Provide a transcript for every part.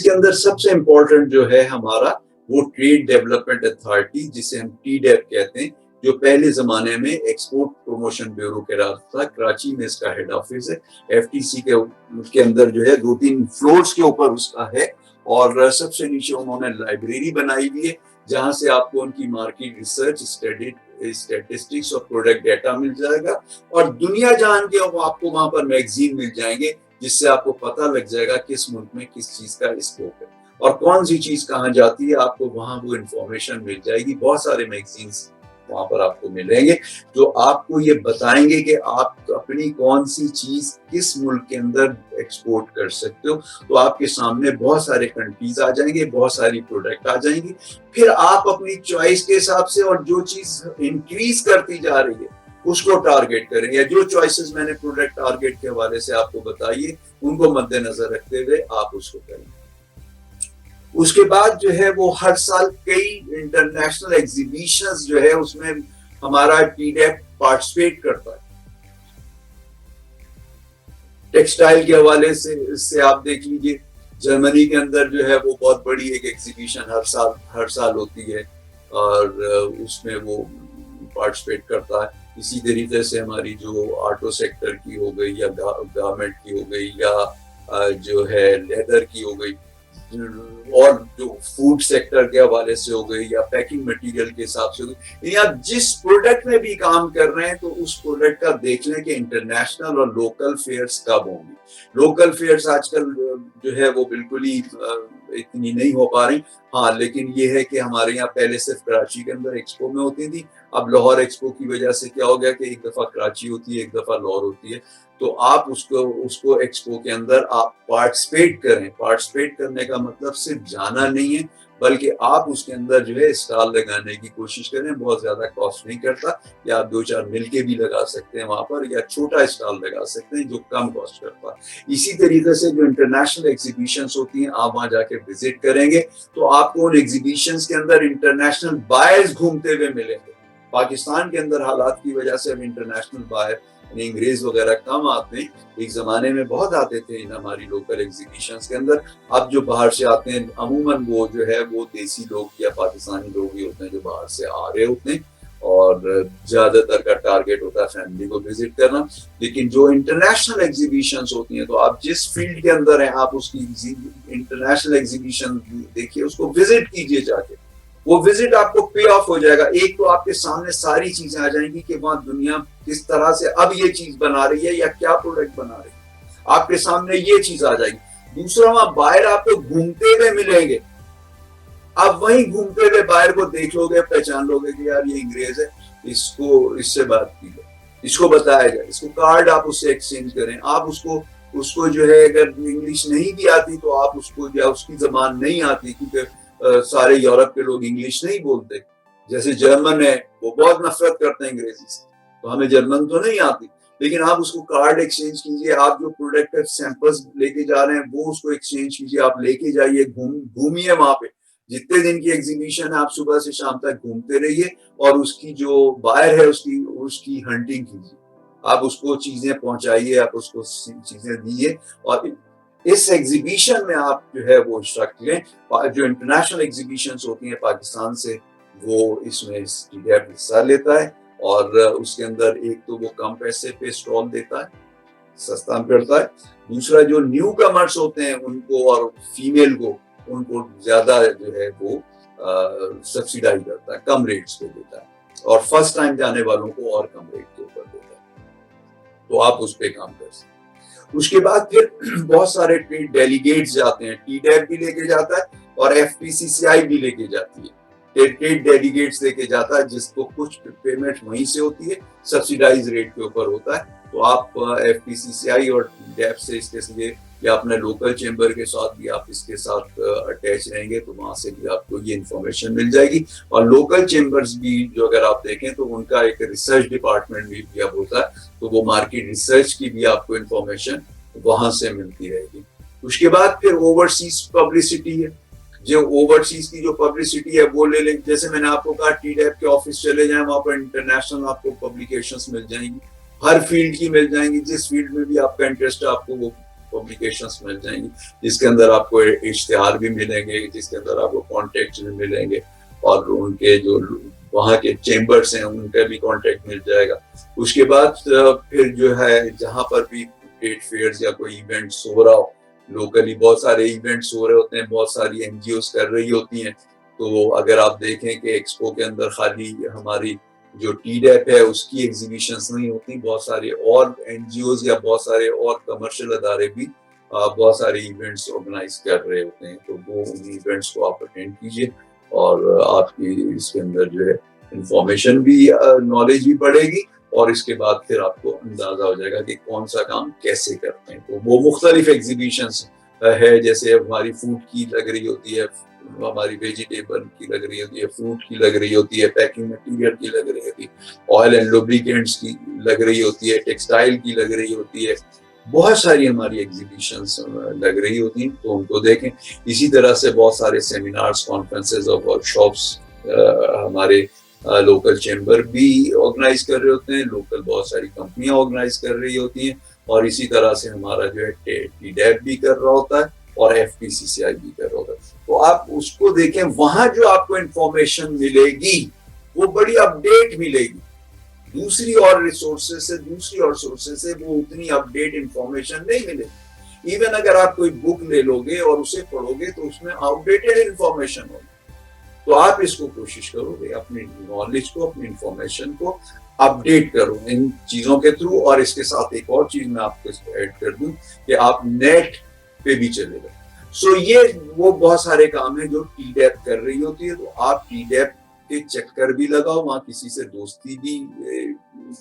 کے اندر سب سے امپورٹنٹ جو ہے ہمارا وہ ٹریڈ ڈیولپمنٹ اتھارٹی، جسے ہم ٹی ڈیپ کہتے ہیں، جو پہلے زمانے میں ایکسپورٹ پروموشن بیورو کے راز تھا. کراچی میں اس کا ہیڈ آفس ہے. ایف ٹی سی کے اندر جو ہے 2-3 فلورز کے اوپر اس کا ہے، اور سب سے نیچے انہوں نے لائبریری بنائی ہوئی ہے جہاں سے آپ کو ان کی مارکیٹ ریسرچ، اسٹیٹسٹکس اور پروڈکٹ ڈیٹا مل جائے گا، اور دنیا جہان کے آپ کو وہاں پر میگزین مل جائیں گے جس سے آپ کو پتہ لگ جائے گا کس ملک میں کس چیز کا اسکوپ ہے اور کون سی چیز کہاں جاتی ہے. آپ کو وہاں وہ انفارمیشن مل جائے گی. بہت سارے میگزینس وہاں پر آپ کو ملیں گے جو آپ کو یہ بتائیں گے کہ آپ اپنی کون سی چیز کس ملک کے اندر ایکسپورٹ کر سکتے ہو. تو آپ کے سامنے بہت سارے کنٹریز آ جائیں گے، بہت ساری پروڈکٹ آ جائیں گی. پھر آپ اپنی چوائس کے حساب سے، اور جو چیز انکریز کرتی جا رہی ہے اس کو ٹارگیٹ کریں، یا جو چوائسز میں نے پروڈکٹ ٹارگیٹ کے حوالے سے آپ کو بتائیے ان کو مد نظر رکھتے ہوئے آپ اس کو کریں. اس کے بعد جو ہے وہ ہر سال کئی انٹرنیشنل ایگزیبیشنز جو ہے اس میں ہمارا ٹی ڈیپ پارٹیسپیٹ کرتا ہے. ٹیکسٹائل کے حوالے سے اس سے آپ دیکھ لیجیے، جرمنی کے اندر جو ہے وہ بہت بڑی ایک ایگزیبیشن ہر سال ہوتی ہے اور اس میں وہ پارٹیسپیٹ کرتا ہے. اسی طریقے سے ہماری جو آٹو سیکٹر کی ہو گئی، یا گارمنٹ کی ہو گئی، یا جو ہے لیدر کی ہو گئی، اور جو فوڈ سیکٹر کے حوالے سے ہو گئی، یا پیکنگ مٹیریل کے حساب سے ہو گئی، یعنی آپ جس پروڈکٹ میں بھی کام کر رہے ہیں تو اس پروڈکٹ کا دیکھ لیں کہ انٹرنیشنل اور لوکل فیئرز کب ہوں گی. لوکل فیئرز آج کل جو ہے وہ بالکل ہی اتنی نہیں ہو پا رہی. ہاں لیکن یہ ہے کہ ہمارے یہاں پہلے صرف کراچی کے اندر ایکسپو میں ہوتی تھی. اب لاہور ایکسپو کی وجہ سے کیا ہو گیا کہ ایک دفعہ کراچی ہوتی ہے، ایک دفعہ لاہور ہوتی ہے. تو آپ اس کو ایکسپو کے اندر آپ پارٹیسپیٹ کریں. پارٹیسپیٹ کرنے کا مطلب صرف جانا نہیں ہے، بلکہ آپ اس کے اندر جو ہے اسٹال لگانے کی کوشش کریں. بہت زیادہ کاسٹ نہیں کرتا، یا آپ 2-4 مل کے بھی لگا سکتے ہیں وہاں پر، یا چھوٹا اسٹال لگا سکتے ہیں جو کم کاسٹ کرتا. اسی طریقے سے جو انٹرنیشنل ایگزیبیشنز ہوتی ہیں آپ وہاں جا کے وزٹ کریں گے تو آپ کو ان ایگزیبیشنز کے اندر انٹرنیشنل بائرز گھومتے ہوئے ملیں گے. پاکستان کے اندر حالات کی وجہ سے اب انٹرنیشنل بائر یعنی انگریز وغیرہ کم آتے ہیں. ایک زمانے میں بہت آتے تھے ان ہماری لوکل ایگزیبیشنز کے اندر. اب جو باہر سے آتے ہیں عموماً وہ جو ہے وہ دیسی لوگ یا پاکستانی لوگ ہی ہوتے ہیں جو باہر سے آ رہے ہوتے ہیں، اور زیادہ تر کا ٹارگیٹ ہوتا ہے فیملی کو وزٹ کرنا. لیکن جو انٹرنیشنل ایگزیبیشنز ہوتی ہیں تو آپ جس فیلڈ کے اندر ہیں آپ اس کی انٹرنیشنل ایگزیبیشن دیکھیے، اس کو وزٹ کیجیے جا کے. وہ وزٹ آپ کو پے آف ہو جائے گا. ایک تو آپ کے سامنے ساری چیزیں آ جائیں گی کہ وہاں دنیا کس طرح سے اب یہ چیز بنا رہی ہے یا کیا پروڈکٹ بنا رہی ہے، آپ کے سامنے یہ چیز آ جائے گی. دوسرا وہاں باہر آپ کو گھومتے ہوئے ملیں گے. آپ وہیں گھومتے ہوئے باہر کو دیکھ لو گے، پہچان لو گے کہ یار یہ انگریز ہے، اس سے بات کی جائے، اس کو بتایا جائے، اس کو کارڈ آپ اس سے ایکسچینج کریں. آپ اس کو جو ہے اگر انگلش نہیں بھی آتی تو آپ اس کو، یا اس کی زبان نہیں آتی، کیونکہ سارے یورپ کے لوگ انگلش نہیں بولتے. جیسے جرمن ہے وہ بہت نفرت کرتے ہیں انگریزی سے، تو ہمیں جرمن تو نہیں آتی، لیکن آپ اس کو کارڈ ایکسچینج کیجئے. آپ جو پروڈکٹ کا سیمپلز لے کے جا رہے ہیں وہ اس کو ایکسچینج کیجئے. آپ لے کے جائیے، گھومیے وہاں پہ. جتنے دن کی ایگزیبیشن ہے آپ صبح سے شام تک گھومتے رہیے، اور اس کی جو بائر ہے اس کی ہنٹنگ کیجیے. آپ اس کو چیزیں پہنچائیے، آپ اس کو چیزیں دیے، اور اس ایگزیبیشن میں آپ جو ہے وہ اشتراک لیں. جو انٹرنیشنل ایگزیبیشنز ہوتی ہیں پاکستان سے، وہ اس میں حصہ لیتا ہے، اور اس کے اندر ایک تو وہ کم پیسے پہ اسٹال دیتا ہے، سستا پڑتا ہے. دوسرا جو نیو کمرس ہوتے ہیں ان کو اور فیمیل کو، ان کو زیادہ جو ہے وہ سبسیڈائز کرتا ہے، کم ریٹس پہ دیتا ہے، اور فرسٹ ٹائم جانے والوں کو اور کم ریٹ کے اوپر دیتا ہے. تو آپ اس پہ کام کر سکتے. اس کے بعد پھر بہت سارے ڈیلیگیٹس جاتے ہیں. ٹی ڈیپ بھی لے کے جاتا ہے اور ایف پی سی سی آئی بھی لے کے جاتی ہے. ٹریڈ ڈیلیگیٹس لے کے جاتا ہے جس کو کچھ پیمنٹ وہیں سے ہوتی ہے، سبسیڈائز ریٹ کے اوپر ہوتا ہے. تو آپ ایف پی سی سی آئی اور ڈیپ سے اس کے لیے، یا اپنے لوکل چیمبر کے ساتھ بھی آپ اس کے ساتھ اٹیچ رہیں گے تو وہاں سے بھی آپ کو یہ انفارمیشن مل جائے گی. اور لوکل چیمبرز بھی جو اگر آپ دیکھیں تو ان کا ایک ریسرچ ڈپارٹمنٹ بھی اب ہوتا ہے، تو وہ مارکیٹ ریسرچ کی بھی آپ کو انفارمیشن وہاں سے ملتی رہے گی. اس کے بعد پھر اوورسیز پبلسٹی ہے. جو اوورسیز کی جو پبلسٹی ہے وہ لے لیں. جیسے میں نے آپ کو کہا ٹی ڈیپ کے آفس چلے جائیں، وہاں پر انٹرنیشنل آپ کو پبلیکیشنز مل جائیں گی، ہر فیلڈ کی مل جائیں گی. جس فیلڈ میں بھی آپ کا انٹرسٹ ہے آپ کو وہ پبلیکیشنس مل جائیں گی جس کے اندر آپ کو اشتہار بھی ملیں گے, جس کے اندر آپ کو کانٹیکٹ بھی ملیں گے, اور ان کے جو وہاں کے چیمبرس ہیں ان کا بھی کانٹیکٹ مل جائے گا. اس کے بعد پھر جو ہے جہاں پر بھی ٹریڈ فیئرز یا کوئی ایونٹس ہو رہا ہو, لوکلی بہت سارے ایونٹس ہو رہے ہوتے ہیں, بہت ساری این جی اوز کر رہی ہوتی ہیں. تو اگر آپ دیکھیں کہ ایکسپو کے اندر خالی ہماری جو ٹی ڈیپ ہے اس کی ایگزیبیشنز نہیں ہوتی, بہت سارے اور این جی اوز یا بہت سارے اور کمرشل ادارے بھی بہت سارے ایونٹس آرگنائز کر رہے ہوتے ہیں. تو وہ ان ایونٹس کو آپ اٹینڈ کیجیے, اور آپ کی اس کے اندر جو ہے انفارمیشن بھی, نالج بھی بڑھے گی, اور اس کے بعد پھر آپ کو اندازہ ہو جائے گا کہ کون سا کام کیسے کرتے ہیں. تو وہ مختلف ایگزیبیشنز ہے, جیسے ہماری فوڈ کی لگ رہی ہوتی ہے, ہماری ویجیٹیبل کی لگ رہی ہوتی ہے, فروٹ کی لگ رہی ہوتی ہے, پیکنگ مٹیریل کی لگ رہی ہوتی ہے, آئل اینڈ لوبریکینٹس کی لگ رہی ہوتی ہے, ٹیکسٹائل کی لگ رہی ہوتی ہے, بہت ساری ہماری ایگزیبیشنز لگ رہی ہوتی ہیں. تو ان کو دیکھیں. اسی طرح سے بہت سارے سیمینارز, کانفرنسز اور ورک شاپس ہمارے لوکل چیمبر بھی آرگنائز کر رہے ہوتے ہیں, لوکل بہت ساری کمپنیاں آرگنائز کر رہی ہوتی ہیں, اور اسی طرح سے ہمارا جو ہے ٹی ڈیپ بھی کر رہا ہوتا ہے, اور ایف پی سی سی آئی بھی کر رہا ہوتا ہے. تو آپ اس کو دیکھیں, وہاں جو آپ کو انفارمیشن ملے گی وہ بڑی اپڈیٹ ملے گی. دوسری اور سورسز سے وہ اتنی اپڈیٹ انفارمیشن نہیں ملے گی. ایون اگر آپ کوئی بک لے لو گے اور اسے پڑھو گے تو اس میں آؤٹ ڈیٹڈ انفارمیشن ہوگی. تو آپ اس کو کوشش کرو گے اپنی نالج کو, اپنی انفارمیشن کو اپڈیٹ کرو ان چیزوں کے تھرو. اور اس کے ساتھ ایک اور چیز میں آپ کو ایڈ کر دوں کہ آپ نیٹ پہ بھی چلے گا. سو یہ وہ بہت سارے کام ہیں جو ٹی ڈیپ کر رہی ہوتی ہے. تو آپ ٹی ڈیپ کے چکر بھی لگاؤ, وہاں کسی سے دوستی بھی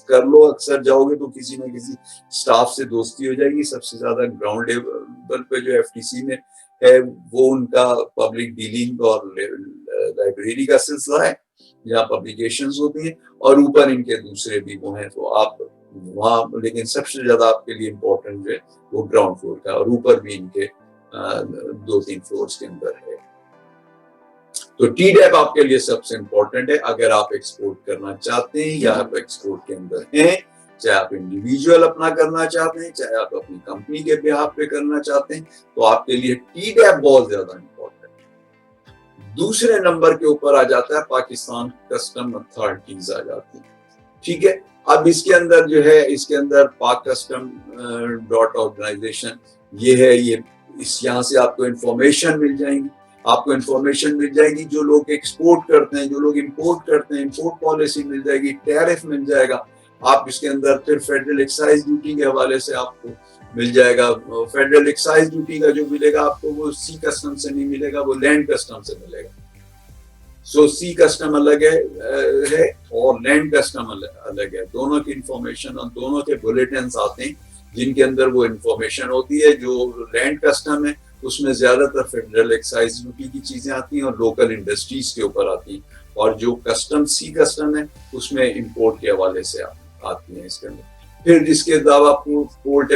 کر لو. اکثر جاؤ گے تو کسی نہ کسی سٹاف سے دوستی ہو جائے گی. سب سے زیادہ گراؤنڈ لیول پہ جو ایف ٹی سی میں ہے وہ ان کا پبلک ڈیلنگ اور لائبریری کا سلسلہ ہے جہاں پبلیکیشنز ہوتی ہیں, اور اوپر ان کے دوسرے بھی وہ ہیں. تو آپ وہاں, لیکن سب سے زیادہ آپ کے لیے امپورٹنٹ جو ہے وہ گراؤنڈ فلور کا, اور اوپر بھی ان کے 2-3 فلورز کے اندر ہے. تو ٹی ڈیپ آپ کے لیے سب سے امپورٹنٹ ہے اگر آپ ایکسپورٹ کرنا چاہتے ہیں یا آپ ایکسپورٹ کے اندر ہیں, چاہے آپ انڈیویجول اپنا کرنا چاہتے ہیں, چاہے آپ اپنی کمپنی کے بیہاف پہ کرنا چاہتے ہیں, تو آپ کے لیے ٹی ڈیپ بہت زیادہ امپورٹنٹ ہے. دوسرے نمبر کے اوپر آ جاتا ہے پاکستان کسٹم اتھارٹیز آ جاتی ہیں. ٹھیک ہے, اب اس کے اندر جو ہے, اس کے اندر پاک کسٹم ڈاٹ آرگنائزیشن یہ ہے, یہ اس یہاں سے آپ کو انفارمیشن مل جائیں گی. آپ کو انفارمیشن مل جائے گی جو لوگ ایکسپورٹ کرتے ہیں, جو لوگ امپورٹ کرتے ہیں, امپورٹ پالیسی مل جائے گی, ٹیرف مل جائے گا. آپ اس کے اندر پھر فیڈرل ایکسائز ڈیوٹی کے حوالے سے آپ کو مل جائے گا. فیڈرل ایکسائز ڈیوٹی کا جو ملے گا آپ کو وہ سی کسٹم سے نہیں ملے گا, وہ لینڈ کسٹم سے ملے گا. سو سی کسٹم الگ ہے اور لینڈ کسٹم الگ ہے. دونوں کی انفارمیشن اور دونوں کے بلیٹنز آتے ہیں جن کے اندر وہ انفارمیشن ہوتی ہے. جو لینڈ کسٹم ہے اس میں زیادہ تر فیڈرل ایکسائز ڈیوٹی کی چیزیں آتی ہیں اور لوکل انڈسٹریز کے اوپر آتی ہیں, اور جو کسٹم سی کسٹم ہے اس میں امپورٹ کے حوالے سے آتی ہیں اس کے اندر. پھر اس کے علاوہ پورٹ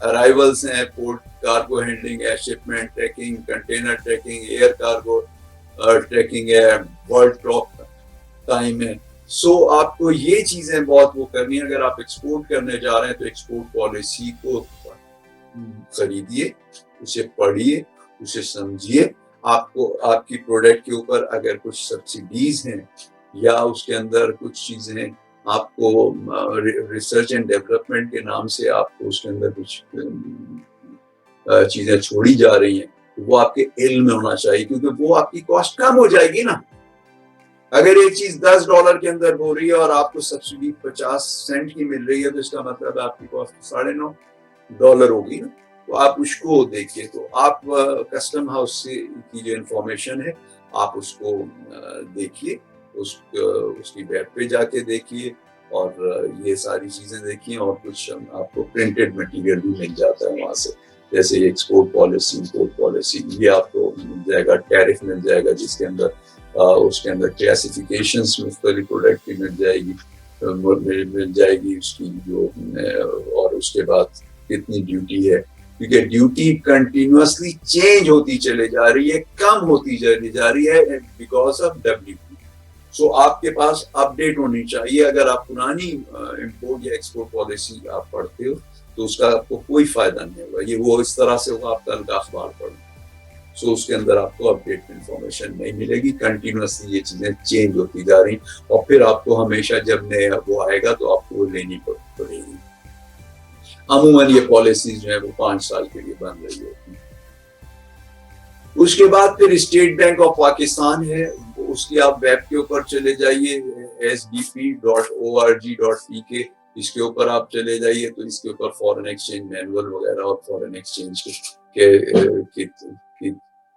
ارائیولز ہیں, پورٹ کارگو ہینڈلنگ ہے, shipment tracking, container tracking, air cargo tracking ہے, ورلڈ ٹاک ٹائم ہے. سو آپ کو یہ چیزیں بہت وہ کرنی ہے. اگر آپ ایکسپورٹ کرنے جا رہے ہیں تو ایکسپورٹ پالیسی کو خریدیے, اسے پڑھیے, اسے سمجھیے. آپ کو آپ کی پروڈکٹ کے اوپر اگر کچھ سبسڈیز ہیں یا اس کے اندر کچھ چیزیں آپ کو ریسرچ اینڈ ڈیولپمنٹ کے نام سے آپ کو اس کے اندر کچھ چیزیں چھوڑی جا رہی ہیں, وہ آپ کے علم میں ہونا چاہیے, کیونکہ وہ آپ کی کاسٹ کم ہو جائے گی نا. اگر ایک چیز $10 کے اندر ہو رہی ہے اور آپ کو سبسڈی 50 سینٹ کی مل رہی ہے تو اس کا مطلب آپ کی کاسٹ $9.5 ہوگی نا. تو آپ اس کو دیکھیے. تو آپ کسٹم ہاؤس سے کی جو انفارمیشن ہے آپ اس کو دیکھیے, اس کی ویب پہ جا کے دیکھیے, اور یہ ساری چیزیں دیکھیے. اور کچھ آپ کو پرنٹڈ مٹیریل بھی مل جاتا ہے وہاں سے, جیسے ایکسپورٹ پالیسی, امپورٹ پالیسی, یہ آپ کو مل جائے گا. ٹیرف مل جائے گا جس کے اندر اس کے اندر کلاسیفیکیشنز مختلف پروڈکٹ کی مل جائے گی اس کی جو, اور اس کے بعد کتنی ڈیوٹی ہے, کیونکہ ڈیوٹی کنٹینیوسلی چینج ہوتی چلے جا رہی ہے, کم ہوتی چلی جا رہی ہے بیکاز آف WTO. سو آپ کے پاس اپ ڈیٹ ہونی چاہیے. اگر آپ پرانی امپورٹ یا ایکسپورٹ پالیسی آپ پڑھتے ہو تو اس کا آپ کو کوئی فائدہ نہیں ہوگا. یہ وہ اس طرح سے ہوگا آپ کل کا اخبار پڑھیں, سو اس کے اندر آپ کو اپڈیٹ انفارمیشن نہیں ملے گی. کنٹینیوسلی یہ چیزیں چینج ہوتی جا رہی ہیں, اور پھر آپ کو ہمیشہ جب نیا وہ آئے گا تو آپ کو وہ لینی پڑے گی. عموماً یہ پالیسیز جو ہیں وہ 5 سال کے لیے بن رہی ہوتی ہیں. اس کے بعد پھر اسٹیٹ بینک آف پاکستان ہے, اس کی آپ ویب کے اوپر چلے جائیے sbp.org.pk, اس کے اوپر آپ چلے جائیے تو اس کے اوپر فورن ایکسچینج مینول وغیرہ اور فورن ایکسچینج کی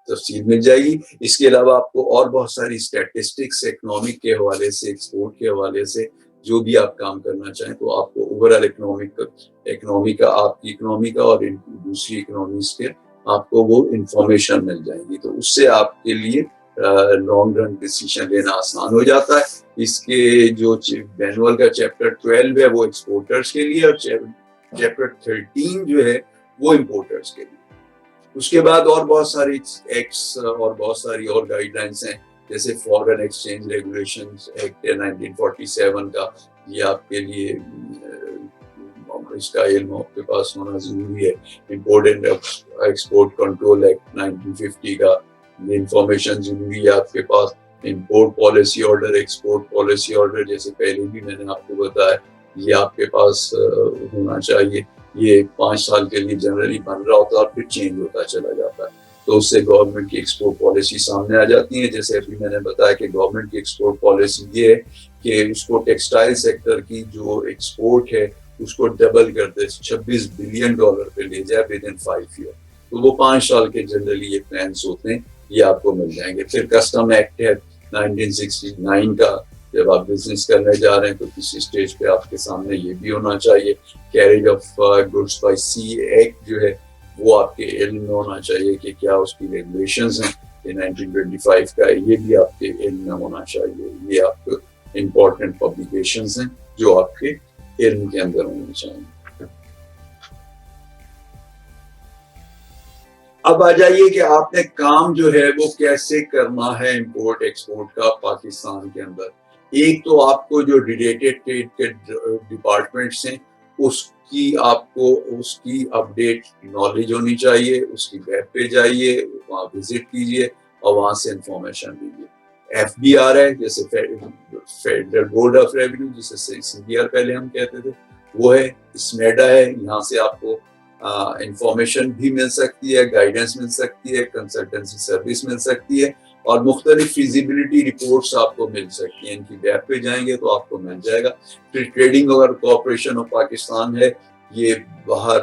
تفصیل مل جائے گی. اس کے علاوہ آپ کو اور بہت ساری اسٹیٹسٹکس اکنامک کے حوالے سے, ایکسپورٹ کے حوالے سے جو بھی آپ کام کرنا چاہیں تو آپ کو اوور آل اکنامی کا آپ کی اکنامی کا اور دوسری اکنامیز کے آپ کو وہ انفارمیشن مل جائیں گی. تو اس سے آپ کے لیے لانگ رن ڈیسیشن لینا آسان ہو جاتا ہے. اس کے جو مینول کا چیپٹر 12 ہے وہ ایکسپورٹرز کے لیے, اور چیپٹر 13 جو ہے وہ امپورٹرز کے لیے. اس کے بعد اور بہت ساری ایکٹس اور بہت ساری اور گائیڈ لائنس ہیں, جیسے فورن ایکسچینج ریگولیشنز ایکٹ 1947 کا, یہ آپ کے لیے اس کا علم آپ کے پاس ہونا ضروری ہے. Import and export control act 1950 کا, یہ انفارمیشن ضروری ہے آپ کے پاس. Import policy order, export policy order, جیسے پہلے بھی میں نے آپ کو بتایا, یہ آپ کے پاس ہونا چاہیے. یہ 5 سال کے لیے جنرلی بن رہا ہوتا ہے اور پھر چینج ہوتا چلا جاتا ہے, تو اس سے گورنمنٹ کی ایکسپورٹ پالیسی سامنے آ جاتی ہے. جیسے ابھی میں نے بتایا کہ گورنمنٹ کی ایکسپورٹ پالیسی یہ ہے کہ اس کو ٹیکسٹائل سیکٹر کی جو ایکسپورٹ ہے اس کو ڈبل کر دے, $26 بلین پہ لے جائے ود ان 5 ایئر. تو وہ 5 سال کے جنرلی یہ پلانس ہوتے ہیں, یہ آپ کو مل جائیں گے. پھر کسٹم ایکٹ ہے 1969 کا, جب آپ بزنس کرنے جا رہے ہیں تو کسی اسٹیج پہ آپ کے سامنے یہ بھی ہونا چاہیے. Carriage of goods by sea act جو ہے وہ آپ کے علم میں ہونا چاہیے کہ کیا اس کی ریگولیشنز ہیں. یہ 1925 کا ہے, یہ بھی آپ کے علم میں ہونا چاہیے. یہ آپ کو امپورٹنٹ پبلیکیشنز ہیں جو آپ کے علم کے اندر ہونی چاہیے. اب آ جائیے کہ آپ نے کام جو ہے وہ کیسے کرنا ہے امپورٹ ایکسپورٹ کا پاکستان کے اندر. ایک تو آپ کو جو ریلیٹڈ ٹریڈ کے ڈپارٹمنٹس ہیں اس کی آپ کو اس کی اپڈیٹ نالج ہونی چاہیے. اس کی ویب پہ جائیے, وہاں وزٹ کیجیے اور وہاں سے انفارمیشن لیجیے. FBR ہے, جیسے فیڈرل بورڈ آف ریونیو, جسے CBR پہلے ہم کہتے تھے, وہ ہے. SMEDA ہے, یہاں سے آپ کو انفارمیشن بھی مل سکتی ہے, گائیڈنس مل سکتی ہے, کنسلٹنسی سروس مل سکتی ہے, اور مختلف فیزیبلٹی رپورٹس آپ کو مل سکتی ہیں. ان کی ویب پہ جائیں گے تو آپ کو مل جائے گا. پھر ٹریڈنگ اور کوآپریشن آف پاکستان ہے, یہ باہر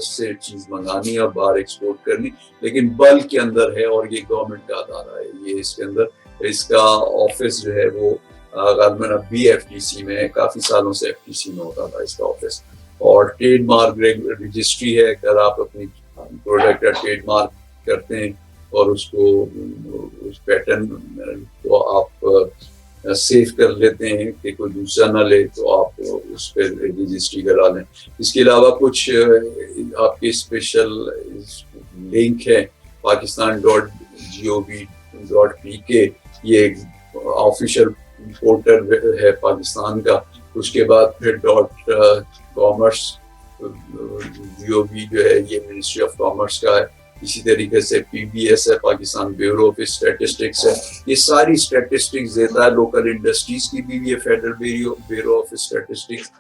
سے چیز منگانی اور باہر ایکسپورٹ کرنی, لیکن بلک کے اندر ہے اور یہ گورنمنٹ کا ادارہ ہے. یہ اس کے اندر اس کا آفس جو ہے وہ غالباً اب بھی FTC میں ہے, کافی سالوں سے FTC میں ہوتا تھا اس کا آفس. اور ٹریڈ مارک رجسٹری ہے, اگر آپ اپنی پروڈکٹ کا ٹریڈ مارک کرتے ہیں اور اس کو اس پیٹرن کو آپ سیو کر لیتے ہیں کہ کوئی دوسرا نہ لے, تو آپ اس پہ رجسٹری کرا لیں. اس کے علاوہ کچھ آپ کے اسپیشل لنک ہے, pakistan.gov.pk, یہ آفیشیل پورٹل ہے پاکستان کا. اس کے بعد پھر .commerce .gov جو ہے یہ منسٹری آف کامرس کا ہے. اسی طریقے سے PBS ہے, پاکستان بیورو آف اسٹیٹسٹکس ہے, یہ ساری اسٹیٹسٹکس دیتا ہے. لوکل انڈسٹریز کی بھی یہ federal bureau of statistics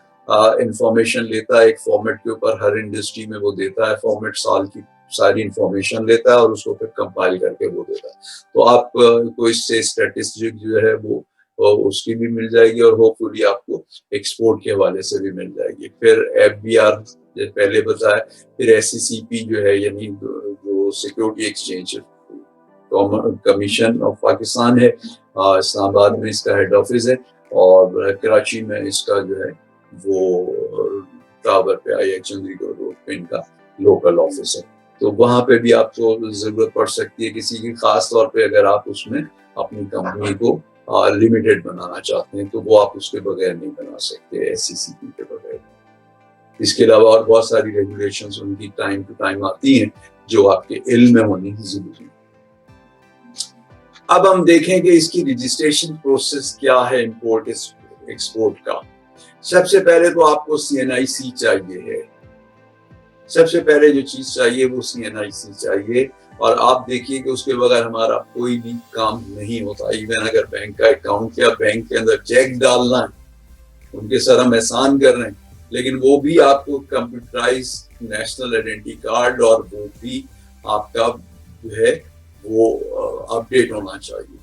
information لیتا ہے ایک فارمیٹ کے اوپر. ہر انڈسٹری میں وہ دیتا ہے فارمیٹ, سال کی ساری انفارمیشن لیتا ہے اور اس کو پھر کمپائل کر کے وہ دیتا ہے. تو آپ کو اس سے اسٹیٹسٹک جو ہے وہ اس کی بھی مل جائے گی, اور ہوپ فلی آپ کو ایکسپورٹ کے حوالے سے بھی مل جائے گی. پھر FBR جیسے پہلے بتایا, پھر SECP جو ہے یعنی جو security exchange commission of Pakistan ہے, اسلام آباد میں اس کا ہیڈ آفس ہے, اور کراچی میں اس کا جو ہے وہ ٹاور پہ چندری روڈ پہ ان کا لوکل آفس ہے. تو وہاں پہ بھی آپ کو ضرورت پڑ سکتی ہے کسی کی, خاص طور پہ اگر آپ اس میں اپنی کمپنی کو لمیٹڈ بنانا چاہتے ہیں تو وہ آپ اس کے بغیر نہیں بنا سکتے, SECP کے بغیر. اس کے علاوہ اور بہت ساری ریگولیشنز ان کی ٹائم ٹو ٹائم آتی ہیں جو آپ کے علم میں ہونی ضروری ہے. اب ہم دیکھیں کہ اس کی رجسٹریشن پروسیس کیا ہے امپورٹ ایکسپورٹ کا. سب سے پہلے تو آپ کو CNIC چاہیے ہے. سب سے پہلے جو چیز چاہیے وہ CNIC چاہیے, اور آپ دیکھیے کہ اس کے بغیر ہمارا کوئی بھی کام نہیں ہوتا. ایون اگر بینک کا اکاؤنٹ یا بینک کے اندر چیک ڈالنا ہے, ان کے سر ہم احسان کر رہے ہیں, لیکن وہ بھی آپ کو کمپیوٹرائز نیشنل آئیڈینٹی کارڈ, اور وہ بھی آپ کا جو ہے وہ اپڈیٹ ہونا چاہیے,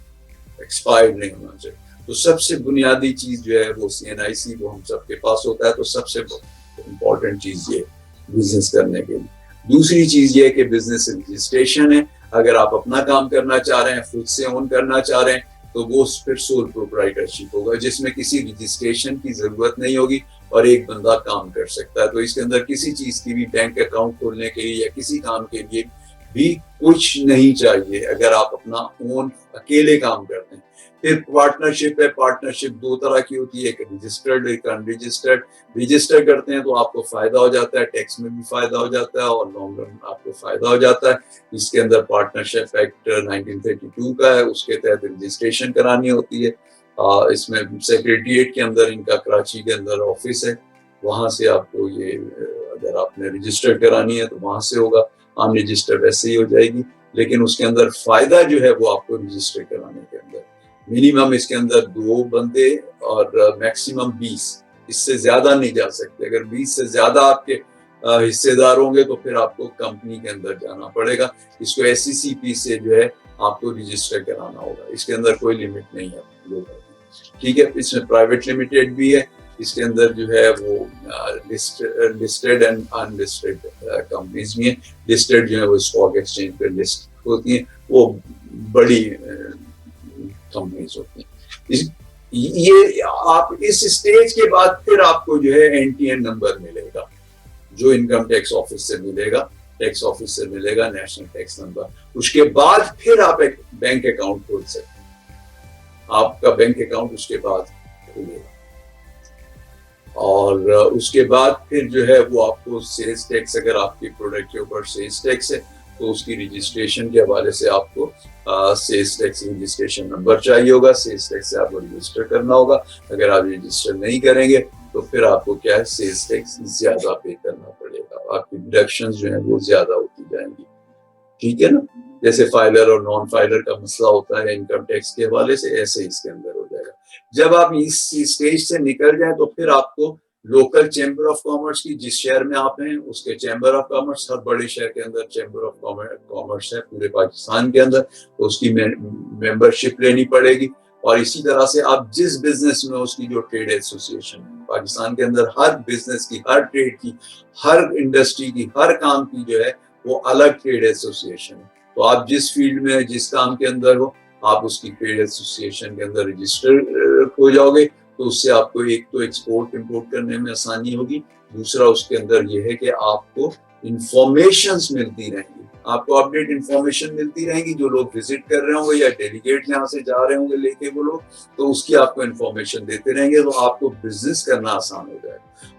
ایکسپائرڈ نہیں ہونا چاہیے. تو سب سے بنیادی چیز جو ہے وہ CNIC, وہ ہم سب کے پاس ہوتا ہے. تو سب سے امپورٹنٹ چیز یہ بزنس کرنے کے لیے. دوسری چیز یہ ہے کہ بزنس رجسٹریشن ہے. اگر آپ اپنا کام کرنا چاہ رہے ہیں, خود سے اون کرنا چاہ رہے ہیں, تو وہ پھر سول پروپرائٹرشپ ہوگا, جس میں کسی رجسٹریشن کی ضرورت نہیں ہوگی اور ایک بندہ کام کر سکتا ہے. تو اس کے اندر کسی چیز کی بھی, بینک اکاؤنٹ کھولنے کے لیے یا کسی کام کے لیے بھی کچھ نہیں چاہیے اگر آپ اپنا اون اکیلے کام کرتے ہیں. پھر پارٹنرشپ ہے. پارٹنرشپ دو طرح کی ہوتی ہے, ایک رجسٹرڈ, ایک انرجسٹرڈ. رجسٹر کرتے ہیں تو آپ کو فائدہ ہو جاتا ہے, ٹیکس میں بھی فائدہ ہو جاتا ہے, اور لانگ رن آپ کو فائدہ ہو جاتا ہے. اس کے اندر پارٹنرشپ ایکٹ 1932 کا ہے, اس کے تحت رجسٹریشن کرانی ہوتی ہے. اس میں سیکریٹریٹ کے اندر ان کا کراچی کے اندر آفس ہے, وہاں سے آپ کو یہ اگر آپ نے رجسٹر کرانی ہے تو وہاں سے ہوگا. ان رجسٹر ویسے ہی ہو جائے گی, لیکن اس کے اندر فائدہ جو ہے وہ آپ کو رجسٹر کرانے کے اندر منیمم اس کے اندر 2 بندے اور میکسیمم 20, اس سے زیادہ نہیں جا سکتے. اگر 20 سے زیادہ آپ کے حصے دار ہوں گے تو پھر آپ کو کمپنی کے اندر جانا پڑے گا. اس کو SECP سے جو ہے آپ کو رجسٹر کرانا ہوگا. اس کے اندر کوئی لمٹ نہیں ہے. ٹھیک ہے. اس میں پرائیویٹ لمیٹڈ بھی ہے. اس کے اندر جو ہے وہ listed and in listed companies بھی ہیں. لسٹڈ جو ہے وہ اسٹاک ایکسچینج پہ لسٹ ہوتی ہیں, وہ بڑی کمپنیز ہوتی ہیں. یہ آپ اس اسٹیج کے بعد پھر آپ کو جو ہے NTN نمبر ملے گا, جو انکم ٹیکس آفس سے ملے گا, ٹیکس آفس سے ملے گا نیشنل ٹیکس نمبر. اس کے بعد پھر آپ ایک بینک اکاؤنٹ کھول سکتے ہیں. آپ کا بینک اکاؤنٹ اس کے بعد کھلے گا, اور اس کے بعد پھر جو ہے وہ آپ کو سیلز ٹیکس, اگر آپ کی پروڈکٹ کے اوپر سیلز ٹیکس ہے تو اس کی رجسٹریشن کے حوالے سے آپ کو سیلز ٹیکس رجسٹریشن نمبر چاہیے ہوگا. سیلز ٹیکس سے آپ کو رجسٹر کرنا ہوگا. اگر آپ رجسٹر نہیں کریں گے تو پھر آپ کو کیا ہے, سیلز ٹیکس زیادہ پے کرنا پڑے گا. آپ کی ڈیڈکشنز جو ہیں وہ زیادہ ہوتی جائیں گی. ٹھیک ہے نا. جیسے فائلر اور نان فائلر کا مسئلہ ہوتا ہے انکم ٹیکس کے حوالے سے, ایسے اس کے اندر ہو جائے گا. جب آپ اس اسٹیج سے نکل جائیں تو پھر آپ کو لوکل چیمبر آف کامرس کی, جس شہر میں آپ ہیں اس کے چیمبر آف کامرس, ہر بڑے شہر کے اندر چیمبر آف کامرس ہے پورے پاکستان کے اندر, تو اس کی ممبرشپ لینی پڑے گی. اور اسی طرح سے آپ جس بزنس میں, اس کی جو ٹریڈ ایسوسیشن ہے پاکستان کے اندر, ہر بزنس کی, ہر ٹریڈ کی, ہر انڈسٹری کی, ہر کام کی جو ہے وہ الگ ٹریڈ ایسوسیشن ہے. تو آپ جس فیلڈ میں, جس کام کے اندر ہو, آپ اس کی ٹریڈ ایسوسیشن کے اندر رجسٹر ہو جاؤ گے, تو اس سے آپ کو ایک تو ایکسپورٹ امپورٹ کرنے میں آسانی ہوگی, دوسرا اس کے اندر یہ ہے کہ آپ کو انفارمیشنز ملتی رہیں گی, آپ کو اپڈیٹ انفارمیشن ملتی رہیں گی. جو لوگ وزٹ کر رہے ہوں گے یا ڈیلیگیٹ یہاں سے جا رہے ہوں گے لے کے وہ لوگ, تو اس کی آپ کو انفارمیشن دیتے رہیں گے, تو آپ کو بزنس کرنا آسان ہو جائے گا.